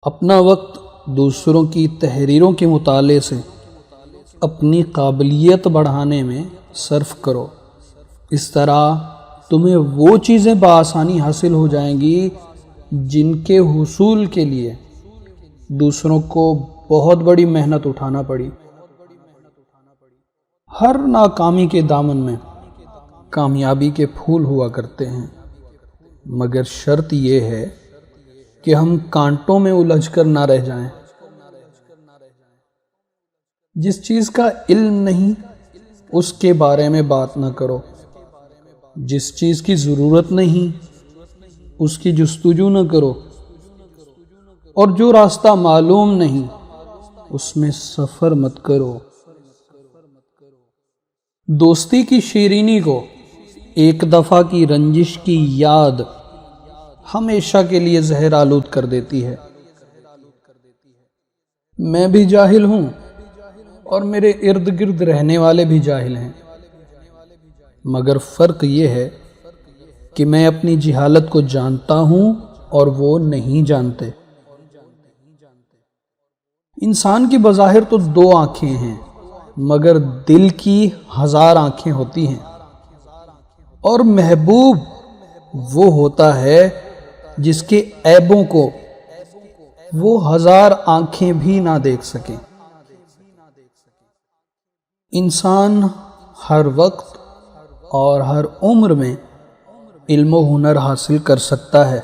اپنا وقت دوسروں کی تحریروں کے مطالعے سے اپنی قابلیت بڑھانے میں صرف کرو۔ اس طرح تمہیں وہ چیزیں بآسانی حاصل ہو جائیں گی جن کے حصول کے لیے دوسروں کو بہت بڑی محنت اٹھانا پڑی۔ ہر ناکامی کے دامن میں کامیابی کے پھول ہوا کرتے ہیں، مگر شرط یہ ہے کہ ہم کانٹوں میں الجھ کر نہ رہ جائیں۔ جس چیز کا علم نہیں اس کے بارے میں بات نہ کرو، جس چیز کی ضرورت نہیں اس کی جستجو نہ کرو، اور جو راستہ معلوم نہیں اس میں سفر مت کرو۔ دوستی کی شیرینی کو ایک دفعہ کی رنجش کی یاد ہمیشہ کے لیے زہر آلود کر دیتی ہے۔ میں بھی جاہل ہوں اور میرے ارد گرد رہنے والے بھی جاہل ہیں، مگر فرق یہ ہے کہ میں اپنی جہالت کو جانتا ہوں اور وہ نہیں جانتے۔ انسان کی بظاہر تو دو آنکھیں ہیں، مگر دل کی 1000 آنکھیں ہوتی ہیں، اور محبوب وہ ہوتا ہے جس کے عیبوں کو وہ 1000 آنکھیں بھی نہ دیکھ سکیں۔ انسان ہر وقت اور ہر عمر میں علم و ہنر حاصل کر سکتا ہے،